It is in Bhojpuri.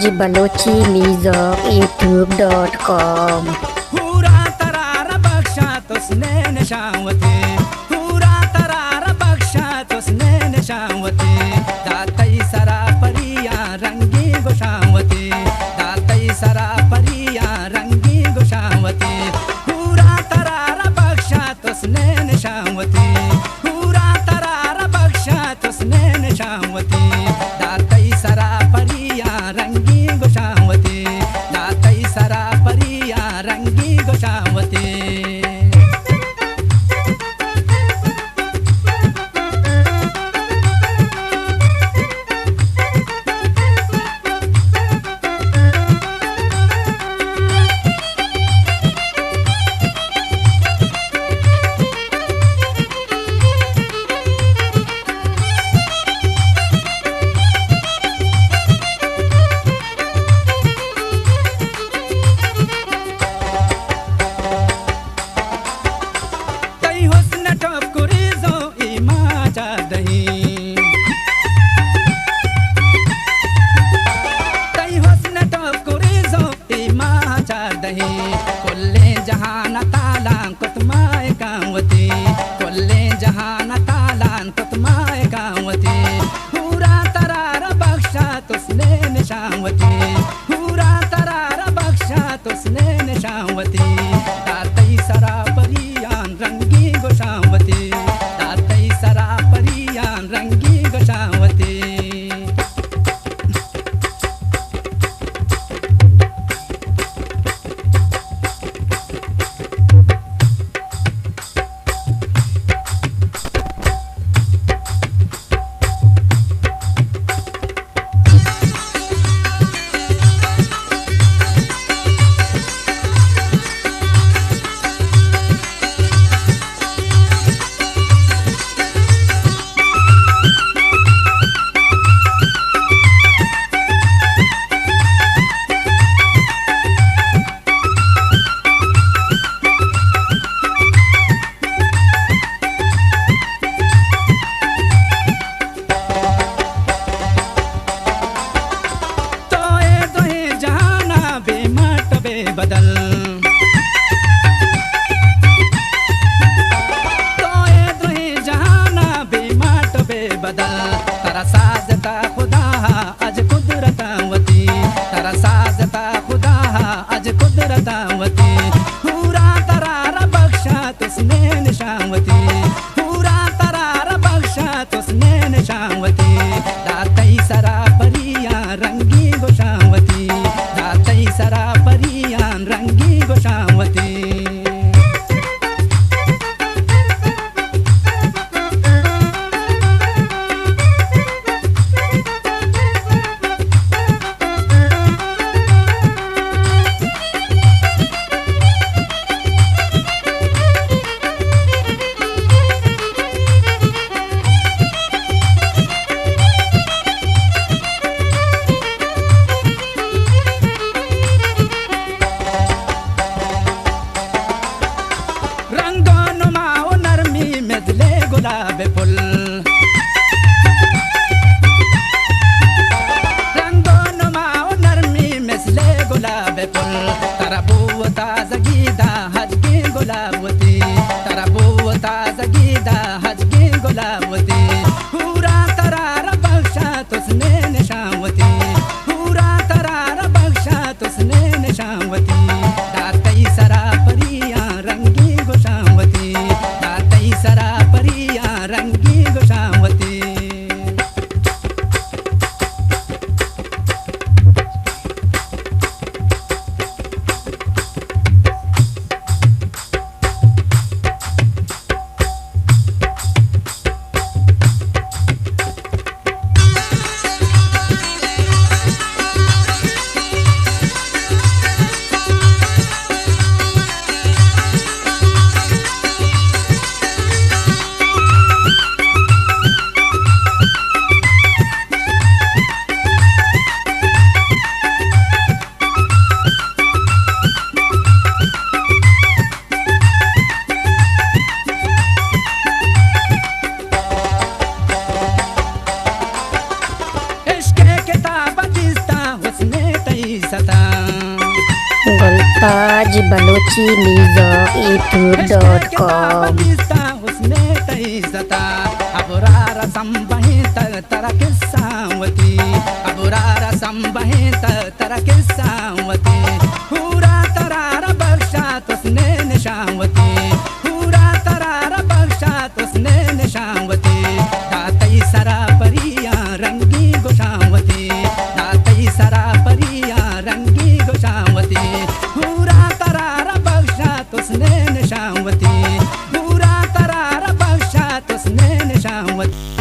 Haji Balochi Music YouTube.com. पूरा तरार बख्शा तुसने निशावते, पूरा तरार बख्शा तुसने निशावते, दातई सरा परिया रंगी गुशावते, दातई सरा परिया रंगी गुशावते, पूरा तरार बख्शा तुसने निशावते, पूरा तरार बख्शा तुसने निशावते, दातई सरा परिया रंगी गुशावते, दातई सरा परिया रंगी गुशावते। तई हुस्न ठोकरी जो ईमा जा दही, तई हुस्न ठोकरी जो ईमा जा दही, कुल्ले जहान तालां कुतमाए कांवती, कुल्ले जहान तालां कुतमाए कांवती, पूरा तरार बख्शा तुसने निशावती, पूरा तरार बख्शा तुसने निशावती, दातई सरा परियान रंगी गुशावती, दातई सरा परियान रंगी गुशावती। तोए दोहे जहाना बेमट बेबदल, तोए दोहे जहाना बेमट बेबदल, तरा साजता खुदा अज कुदरतावती, तरा साजता खुदा अज कुदरतावती, पूरा तरार बख्शा तुसने निशावती, पूरा तरार बख्शा तुसने निशावती, दातई सरा परिया रंगी गुशावती, दातई सरा परिया रंगी गुशावती। रंगों नुमाओ नरमी मिजले गुलाब फुल, रंगों नुमाओ नरमी मिजले गुलाब फुल, तरबू ताजगीदा हजगी गुलाबती, तरबू ताजगीदा हजगी गुलाबती, पूरा तरार बख्शा तुसने निशावती, पूरा तरार बख्शा तुसने निशावती, दातई सरा परिया रंगी गुशावती, दातई सरा परिया रंगी गुशावती। ताज बलोची म्यूजिक यूट्यूब.com उसने तई सता अबुरार संबही तर किस्सावती अबुरार संबही तर किस्सावती पूरा तरार बख्शात उसने निशावती पूरा तरार बख्शात उसने निशावती दातई सरा परिया रंगी गोशावती दातई सरा परिया रंगी गोशावती पूरा तरार बख्शात उसने निशावती पूरा तरार बख्शात उसने निशावती